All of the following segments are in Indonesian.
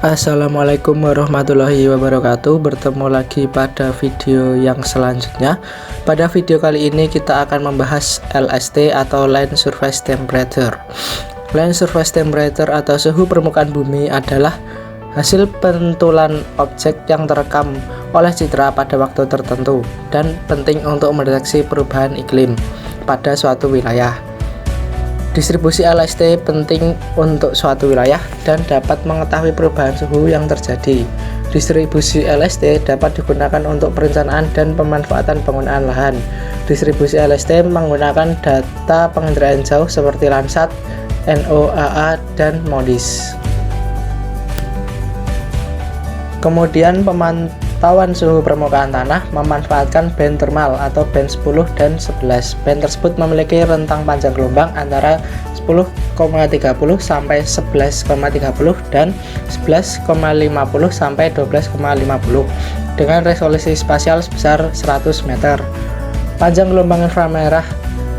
Assalamualaikum warahmatullahi wabarakatuh. Bertemu lagi pada video yang selanjutnya. Pada video kali ini kita akan membahas LST atau Land Surface Temperature. Land Surface Temperature atau suhu permukaan bumi adalah hasil penentuan objek yang terekam oleh citra pada waktu tertentu dan penting untuk mendeteksi perubahan iklim pada suatu wilayah. Distribusi LST penting untuk suatu wilayah dan dapat mengetahui perubahan suhu yang terjadi. Distribusi LST dapat digunakan untuk perencanaan dan pemanfaatan penggunaan lahan. Distribusi LST menggunakan data penginderaan jauh seperti Landsat, NOAA, dan MODIS. Kemudian pemantauan suhu permukaan tanah memanfaatkan band termal atau band 10 dan 11. Band tersebut memiliki rentang panjang gelombang antara 10,30 sampai 11,30 dan 11,50 sampai 12,50 dengan resolusi spasial sebesar 100 meter. Panjang gelombang inframerah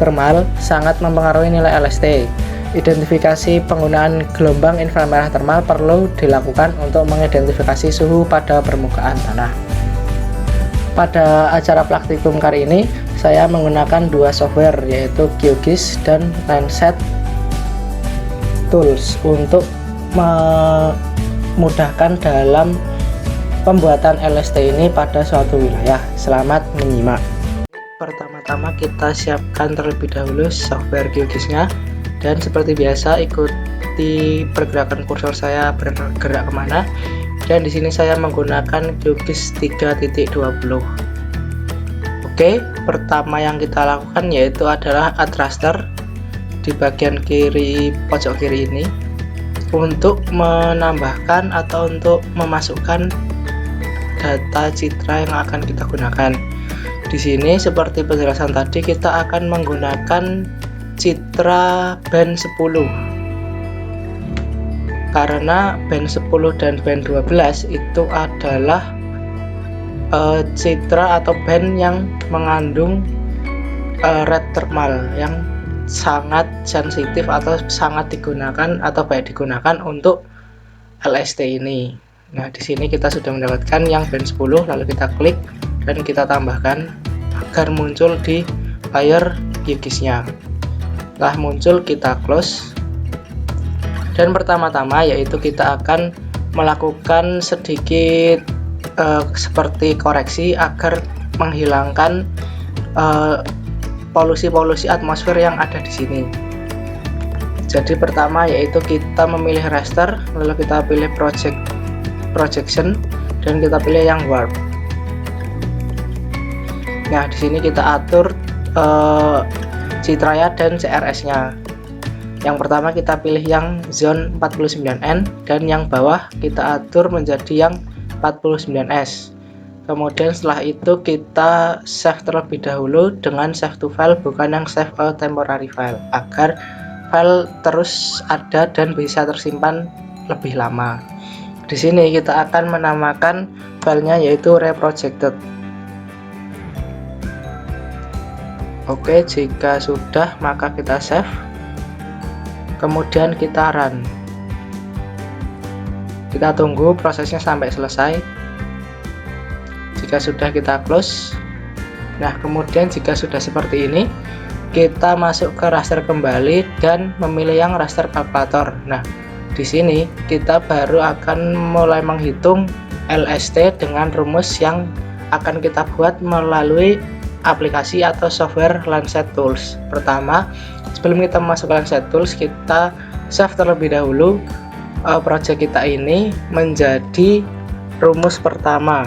termal sangat mempengaruhi nilai LST. Identifikasi penggunaan gelombang inframerah termal perlu dilakukan untuk mengidentifikasi suhu pada permukaan tanah. Pada acara praktikum kali ini, saya menggunakan dua software yaitu GeoGIS dan Landsat Tools untuk memudahkan dalam pembuatan LST ini pada suatu wilayah. Selamat menyimak. Pertama-tama kita siapkan terlebih dahulu software GeoGIS-nya. Dan seperti biasa ikuti pergerakan kursor saya bergerak kemana. Dan di sini saya menggunakan GeoGIS 3.20. Oke, pertama yang kita lakukan yaitu adalah add raster di bagian kiri pojok kiri ini untuk menambahkan atau untuk memasukkan data citra yang akan kita gunakan. Di sini seperti penjelasan tadi kita akan menggunakan citra band 10 karena band 10 dan band 12 itu adalah citra atau band yang mengandung red thermal yang sangat sensitif atau sangat digunakan atau baik digunakan untuk LST ini. Nah, di sini kita sudah mendapatkan yang band 10, lalu kita klik dan kita tambahkan agar muncul di layar GeoGIS-nya. Setelah muncul kita close, dan pertama-tama yaitu kita akan melakukan sedikit seperti koreksi agar menghilangkan polusi-polusi atmosfer yang ada di sini. Jadi pertama yaitu kita memilih raster, lalu kita pilih projection dan kita pilih yang warp. Nah, di sini kita atur citranya dan CRS-nya. Yang pertama kita pilih yang zone 49N dan yang bawah kita atur menjadi yang 49S. Kemudian setelah itu kita save terlebih dahulu dengan save to file, bukan yang save a temporary file, agar file terus ada dan bisa tersimpan lebih lama. Di sini kita akan menamakan filenya yaitu reprojected. Oke, jika sudah maka kita save, kemudian kita run. Kita tunggu prosesnya sampai selesai. Jika sudah kita close. Nah, kemudian jika sudah seperti ini, kita masuk ke raster kembali dan memilih yang raster kalkulator. Nah, di sini kita baru akan mulai menghitung LST dengan rumus yang akan kita buat melalui aplikasi atau software Landsat Tools. Pertama, sebelum kita masuk ke Landsat Tools, kita save terlebih dahulu project kita ini menjadi rumus pertama.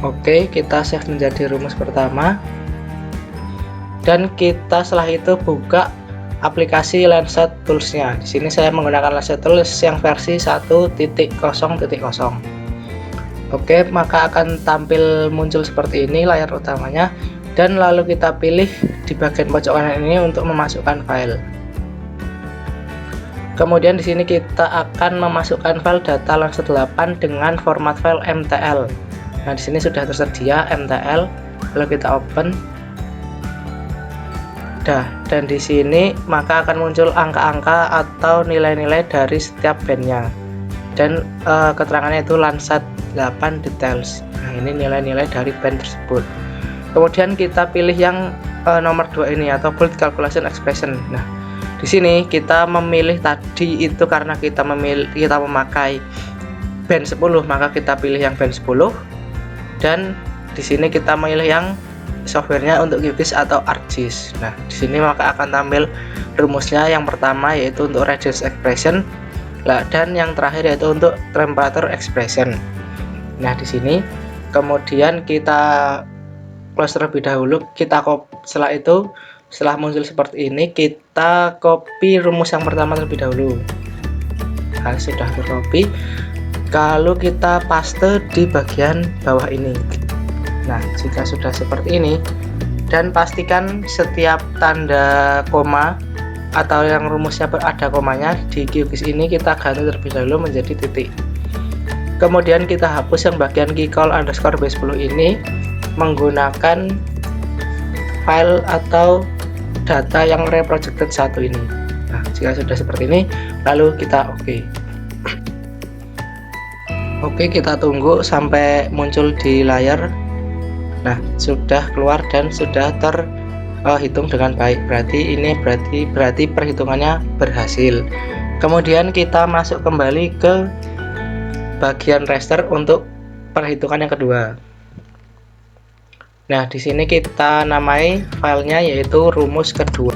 Oke, kita save menjadi rumus pertama. Dan kita setelah itu buka aplikasi Landsat Tools-nya. Di sini saya menggunakan Landsat Tools yang versi 1.0.0. Oke, maka akan tampil muncul seperti ini layar utamanya, dan lalu kita pilih di bagian pojok kanan ini untuk memasukkan file. Kemudian di sini kita akan memasukkan file data Landsat 8 dengan format file MTL. Nah, di sini sudah tersedia MTL, lalu kita open. dan di sini maka akan muncul angka-angka atau nilai-nilai dari setiap bandnya, dan keterangannya itu Landsat 8 details. Nah, ini nilai-nilai dari band tersebut. Kemudian kita pilih yang nomor 2 ini atau Bold Calculation Expression. Nah, di sini kita memilih tadi itu karena kita memakai band 10, maka kita pilih yang band 10, dan di sini kita memilih yang softwarenya untuk QGIS atau ArcGIS. Nah, di sini maka akan tampil rumusnya. Yang pertama yaitu untuk radius expression, dan yang terakhir yaitu untuk temperature expression. Nah, di sini kemudian kita close terlebih dahulu, setelah muncul seperti ini kita copy rumus yang pertama terlebih dahulu. Nah, sudah tercopy, lalu kita paste di bagian bawah ini. Nah, jika sudah seperti ini, dan pastikan setiap tanda koma atau yang rumusnya ada komanya di QGIS ini kita ganti terlebih dahulu menjadi titik. Kemudian kita hapus yang bagian keycall_b10 ini menggunakan file atau data yang reprojected 1 ini. Nah, jika sudah seperti ini, lalu kita oke. Oke, kita tunggu sampai muncul di layar. Nah, sudah keluar dan sudah terhitung dengan baik. Berarti perhitungannya berhasil. Kemudian kita masuk kembali ke bagian raster untuk perhitungan yang kedua. Nah, di sini kita namai filenya yaitu rumus kedua.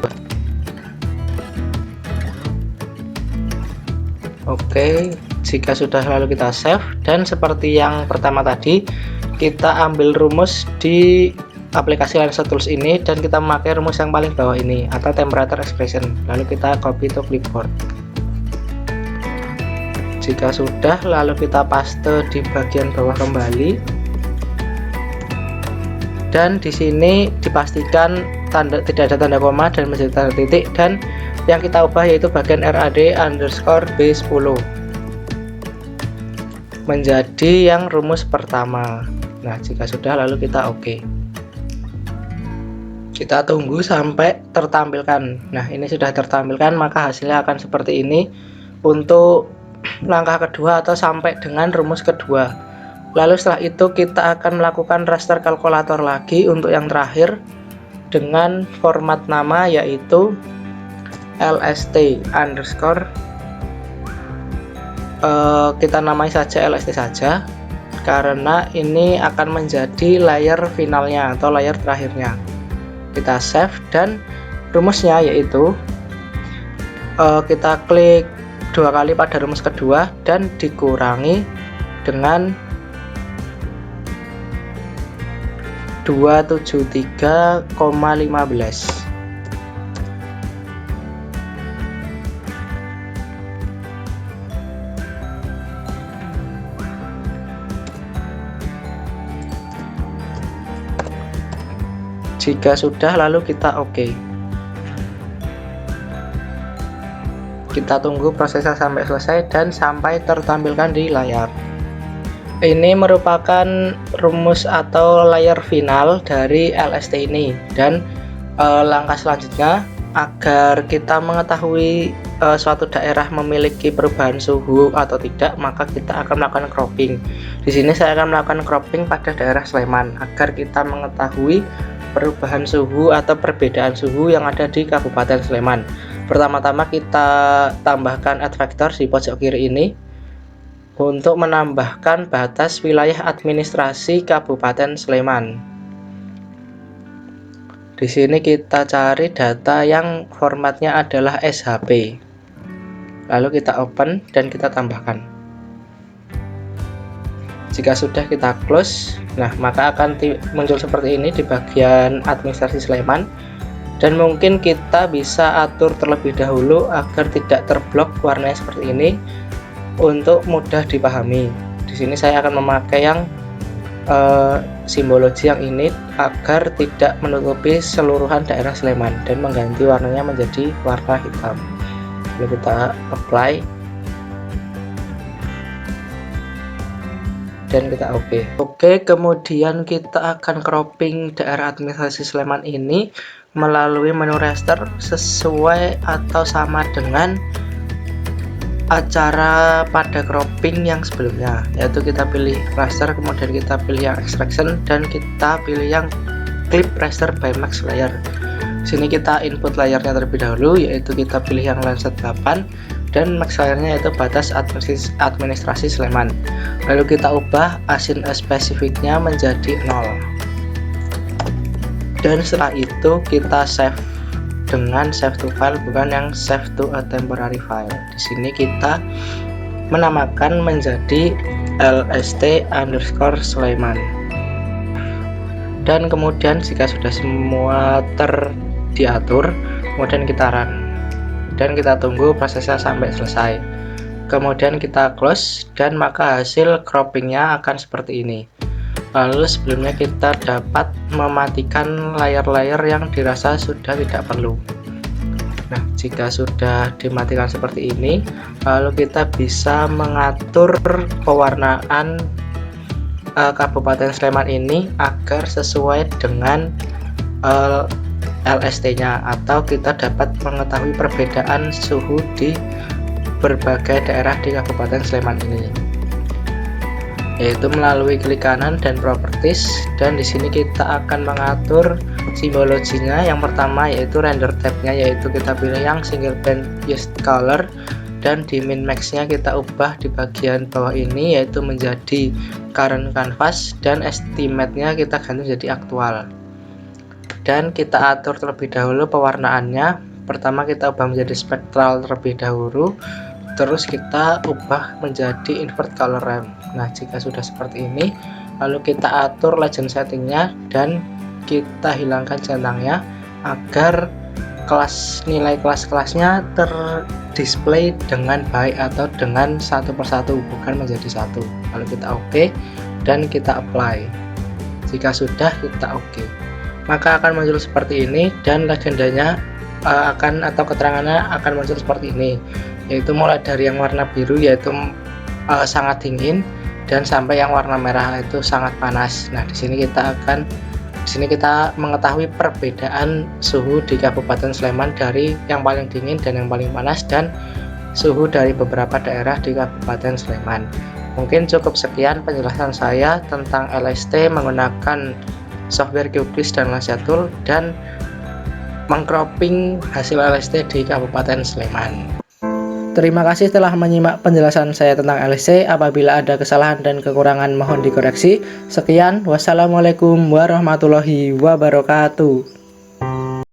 Oke, jika sudah lalu kita save, dan seperti yang pertama tadi kita ambil rumus di aplikasi Landsat Tools ini dan kita memakai rumus yang paling bawah ini atau temperature expression, lalu kita copy to clipboard. Jika sudah, lalu kita paste di bagian bawah kembali, dan di sini dipastikan tidak ada tanda koma dan menjadi tanda titik, dan yang kita ubah yaitu bagian rad_b10 menjadi yang rumus pertama. Nah, jika sudah lalu kita oke. Kita tunggu sampai tertampilkan. Nah, ini sudah tertampilkan, maka hasilnya akan seperti ini untuk langkah kedua atau sampai dengan rumus kedua. Lalu setelah itu kita akan melakukan raster kalkulator lagi untuk yang terakhir dengan format nama yaitu lst underscore, kita namai saja lst saja karena ini akan menjadi layar finalnya atau layar terakhirnya. Kita save, dan rumusnya yaitu kita klik 2 kali pada rumus kedua dan dikurangi dengan 273,15. Jika sudah, lalu kita oke. Kita tunggu prosesnya sampai selesai dan sampai tertampilkan di layar. Ini merupakan rumus atau layar final dari LST ini, dan langkah selanjutnya agar kita mengetahui suatu daerah memiliki perubahan suhu atau tidak, maka kita akan melakukan cropping. Di sini saya akan melakukan cropping pada daerah Sleman agar kita mengetahui perubahan suhu atau perbedaan suhu yang ada di Kabupaten Sleman. Pertama-tama kita tambahkan add vector di pojok kiri ini untuk menambahkan batas wilayah administrasi Kabupaten Sleman. Di sini kita cari data yang formatnya adalah SHP. Lalu kita open dan kita tambahkan. Jika sudah, kita close. Nah, maka akan muncul seperti ini di bagian administrasi Sleman, dan mungkin kita bisa atur terlebih dahulu agar tidak terblok warnanya seperti ini untuk mudah dipahami. Di sini saya akan memakai yang simbologi yang ini agar tidak menutupi seluruhan daerah Sleman dan mengganti warnanya menjadi warna hitam. Lalu kita apply dan kita oke. Kemudian kita akan cropping daerah administrasi Sleman ini melalui menu raster sesuai atau sama dengan acara pada cropping yang sebelumnya, yaitu kita pilih raster, kemudian kita pilih yang extraction, dan kita pilih yang clip raster by max layer. Sini kita input layarnya terlebih dahulu, yaitu kita pilih yang Landsat 8, dan max layernya yaitu batas administrasi Sleman. Lalu kita ubah assign a specificnya menjadi 0, dan setelah itu kita save dengan save to file, bukan yang save to a temporary file. Di sini kita menamakan menjadi lst_sleman. Dan kemudian jika sudah semua terdiatur, kemudian kita run dan kita tunggu prosesnya sampai selesai. Kemudian kita close, dan maka hasil croppingnya akan seperti ini. Lalu sebelumnya kita dapat mematikan layar-layar yang dirasa sudah tidak perlu. Nah, jika sudah dimatikan seperti ini, lalu kita bisa mengatur pewarnaan Kabupaten Sleman ini agar sesuai dengan LST-nya, atau kita dapat mengetahui perbedaan suhu di berbagai daerah di Kabupaten Sleman ini, yaitu melalui klik kanan dan properties. Dan di sini kita akan mengatur simbologinya. Yang pertama yaitu render tab-nya, yaitu kita pilih yang single band used color, dan di min max-nya kita ubah di bagian bawah ini yaitu menjadi current canvas, dan estimate-nya kita ganti menjadi aktual. Dan kita atur terlebih dahulu pewarnaannya. Pertama kita ubah menjadi spektral terlebih dahulu, terus kita ubah menjadi invert color ramp. Nah, jika sudah seperti ini, lalu kita atur legend settingnya dan kita hilangkan centangnya agar nilai kelas-kelasnya terdisplay dengan baik atau dengan satu persatu, bukan menjadi satu. Lalu kita oke, dan kita apply. Jika sudah, kita oke, maka akan muncul seperti ini, dan legendanya atau keterangannya akan muncul seperti ini, yaitu mulai dari yang warna biru yaitu sangat dingin, dan sampai yang warna merah itu sangat panas. Nah, di sini kita mengetahui perbedaan suhu di Kabupaten Sleman dari yang paling dingin dan yang paling panas, dan suhu dari beberapa daerah di Kabupaten Sleman. Mungkin cukup sekian penjelasan saya tentang LST menggunakan software Qgis dan Landsat Tool, dan mengcropping hasil LST di Kabupaten Sleman. Terima kasih telah menyimak penjelasan saya tentang LST. Apabila ada kesalahan dan kekurangan mohon dikoreksi. Sekian, wassalamualaikum warahmatullahi wabarakatuh.